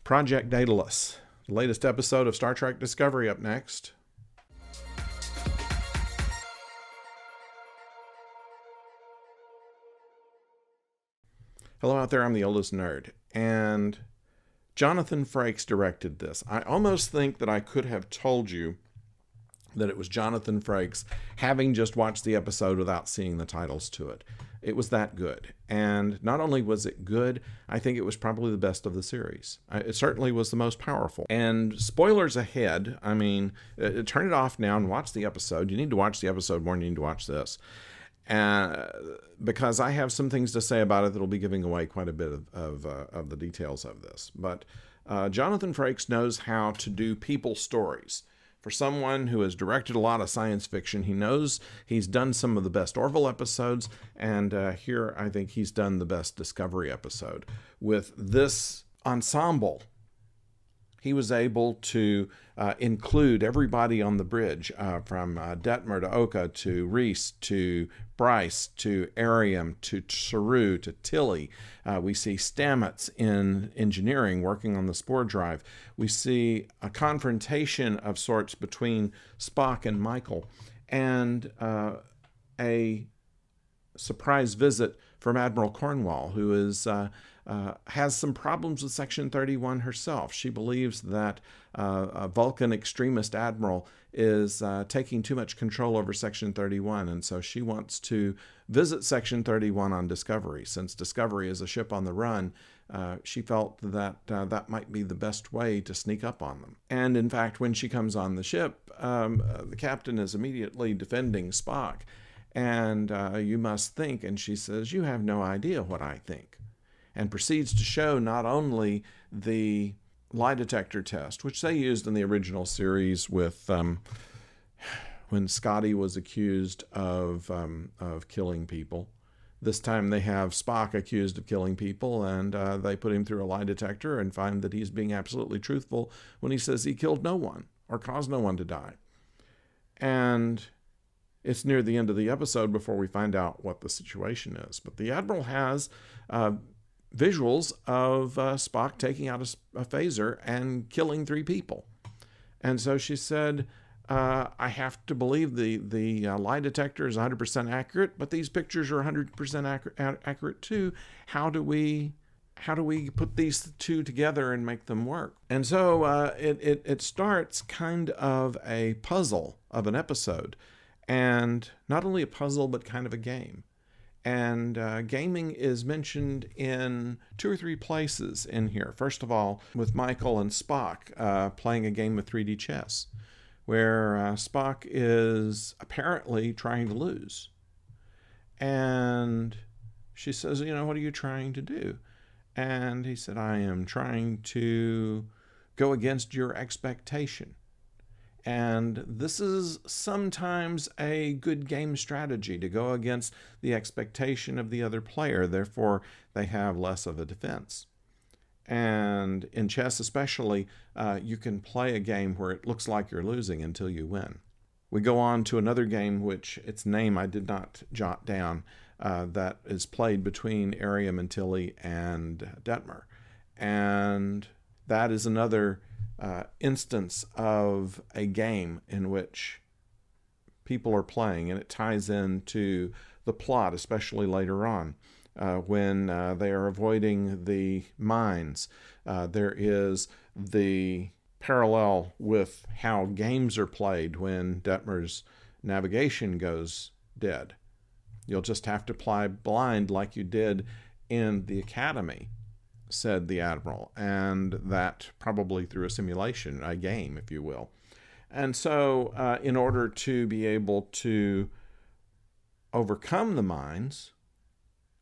Project Daedalus, the latest episode of Star Trek Discovery up next. Hello out there, I'm the oldest nerd, and Jonathan Frakes directed this. I almost think that I could have told you that it was Jonathan Frakes, having just watched the episode without seeing the titles to it. It was that good. And not only was it good, I think it was probably the best of the series. It certainly was the most powerful. And spoilers ahead, I mean, turn it off now and watch the episode. You need to watch the episode more than you need to watch this. Because I have some things to say about it that'll be giving away quite a bit of the details of this. But Jonathan Frakes knows how to do people stories. For someone who has directed a lot of science fiction, he knows he's done some of the best Orville episodes, and here I think he's done the best Discovery episode. With this ensemble, he was able to include everybody on the bridge, from Detmer to Oka to Reese to Bryce to Arium to Saru to Tilly. We see Stamets in engineering working on the spore drive. We see a confrontation of sorts between Spock and Michael, and a surprise visit from Admiral Cornwall, who is has some problems with Section 31 herself. She believes that a Vulcan extremist admiral is taking too much control over Section 31, and so she wants to visit Section 31 on Discovery. Since Discovery is a ship on the run, she felt that that might be the best way to sneak up on them. And in fact, when she comes on the ship, the captain is immediately defending Spock. And you must think, and she says, "You have no idea what I think," and proceeds to show not only the lie detector test, which they used in the original series with when Scotty was accused of killing people. This time they have Spock accused of killing people, and they put him through a lie detector and find that he's being absolutely truthful when he says he killed no one or caused no one to die. And it's near the end of the episode before we find out what the situation is. But the Admiral has visuals of Spock taking out a phaser and killing 3 people. And so she said, I have to believe the lie detector is 100% accurate, but these pictures are 100% accurate too. How do we put these two together and make them work? And so it starts kind of a puzzle of an episode. And not only a puzzle, but kind of a game. And gaming is mentioned in 2 or 3 places in here. First of all, with Michael and Spock playing a game of 3D chess, where Spock is apparently trying to lose. And she says, "You know, what are you trying to do?" And he said, "I am trying to go against your expectation." And this is sometimes a good game strategy, to go against the expectation of the other player. Therefore, they have less of a defense. And in chess especially, you can play a game where it looks like you're losing until you win. We go on to another game, which its name I did not jot down, that is played between Arium and Tilly and Detmer. And that is another instance of a game in which people are playing, and it ties into the plot, especially later on when they are avoiding the mines. There is the parallel with how games are played when Detmer's navigation goes dead. You'll just have to play blind like you did in the Academy, said the Admiral, and that probably through a simulation, a game, if you will. And so in order to be able to overcome the mines,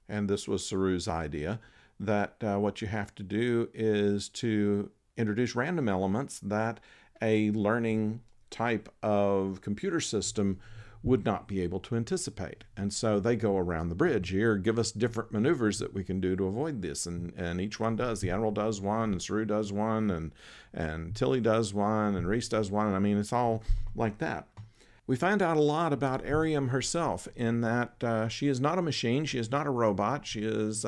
and this was Saru's idea, that what you have to do is to introduce random elements that a learning type of computer system would not be able to anticipate. And so they go around the bridge here, give us different maneuvers that we can do to avoid this. And each one does. The Admiral does one, and Saru does one, and Tilly does one, and Reese does one. And I mean, it's all like that. We find out a lot about Arium herself in that she is not a machine. She is not a robot. She is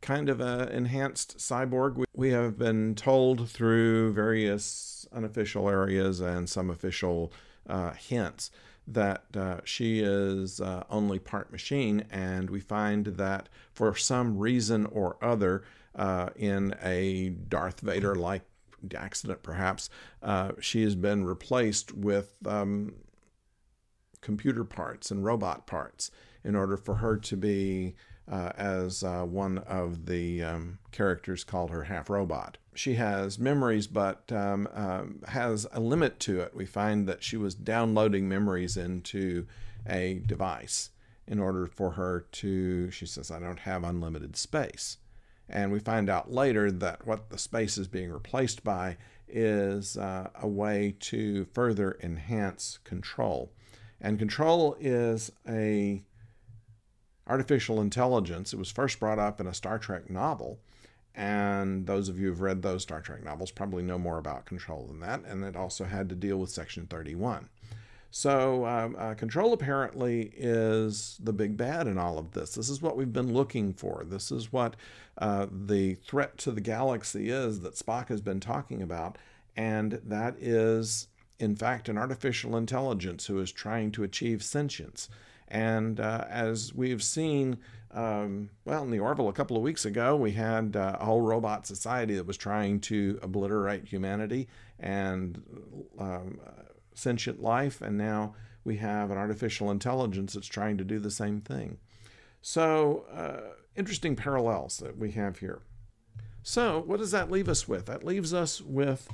kind of an enhanced cyborg. We have been told through various unofficial areas and some official hints that she is only part machine, and we find that for some reason or other, in a Darth Vader-like accident perhaps, she has been replaced with computer parts and robot parts in order for her to be, as one of the characters called her, half robot. She has memories, but has a limit to it. We find that she was downloading memories into a device in order for her to, she says, I don't have unlimited space. And we find out later that what the space is being replaced by is a way to further enhance control. And control is a artificial intelligence. It was first brought up in a Star Trek novel, and those of you who've read those Star Trek novels probably know more about control than that, and it also had to deal with Section 31. So control apparently is the big bad in all of this. This is what we've been looking for. This is what the threat to the galaxy is that Spock has been talking about, and that is, in fact, an artificial intelligence who is trying to achieve sentience. And as we've seen, well, in the Orville a couple of weeks ago, we had a whole robot society that was trying to obliterate humanity and sentient life, and now we have an artificial intelligence that's trying to do the same thing. So, interesting parallels that we have here. So, what does that leave us with? That leaves us with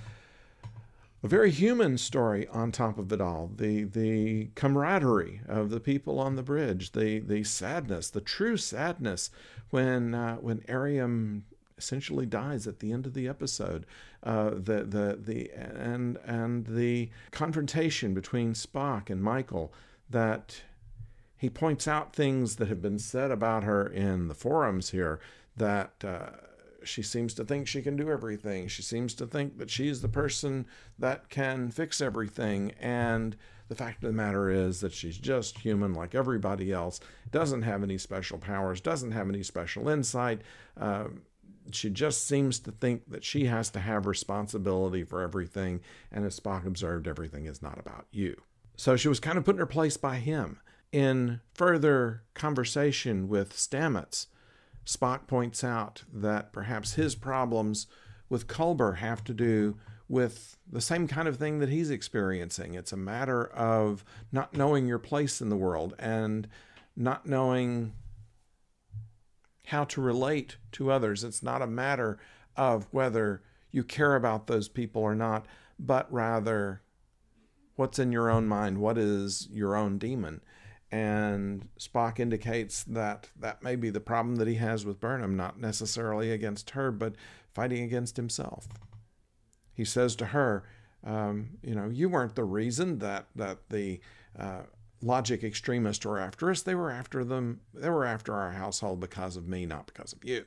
a very human story on top of it all. The camaraderie of the people on the bridge, the sadness, the true sadness when Ariam essentially dies at the end of the episode, and the confrontation between Spock and Michael, that he points out things that have been said about her in the forums here, that she seems to think she can do everything. She seems to think that she's the person that can fix everything. And the fact of the matter is that she's just human like everybody else, doesn't have any special powers, doesn't have any special insight. She just seems to think that she has to have responsibility for everything. And as Spock observed, everything is not about you. So she was kind of put in her place by him. In further conversation with Stamets, Spock points out that perhaps his problems with Culber have to do with the same kind of thing that he's experiencing. It's a matter of not knowing your place in the world and not knowing how to relate to others. It's not a matter of whether you care about those people or not, but rather what's in your own mind, what is your own demon. And Spock indicates that that may be the problem that he has with Burnham, not necessarily against her, but fighting against himself. He says to her, you weren't the reason that the logic extremists were after us. They were after them. They were after our household because of me, not because of you.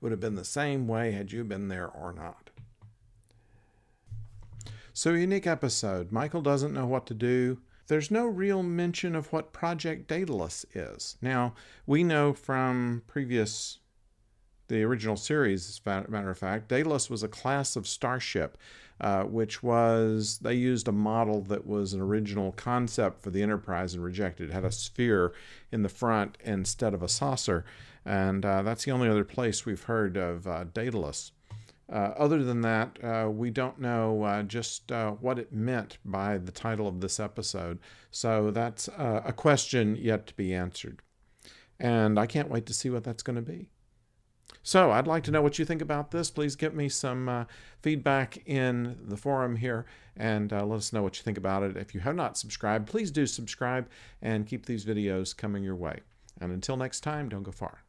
Would have been the same way had you been there or not. So, unique episode. Michael doesn't know what to do. There's no real mention of what Project Daedalus is. Now, we know from the original series, as a matter of fact, Daedalus was a class of starship, they used a model that was an original concept for the Enterprise and rejected. It had a sphere in the front instead of a saucer, and that's the only other place we've heard of Daedalus. Other than that, we don't know just what it meant by the title of this episode. So that's a question yet to be answered. And I can't wait to see what that's going to be. So I'd like to know what you think about this. Please give me some feedback in the forum here and let us know what you think about it. If you have not subscribed, please do subscribe and keep these videos coming your way. And until next time, don't go far.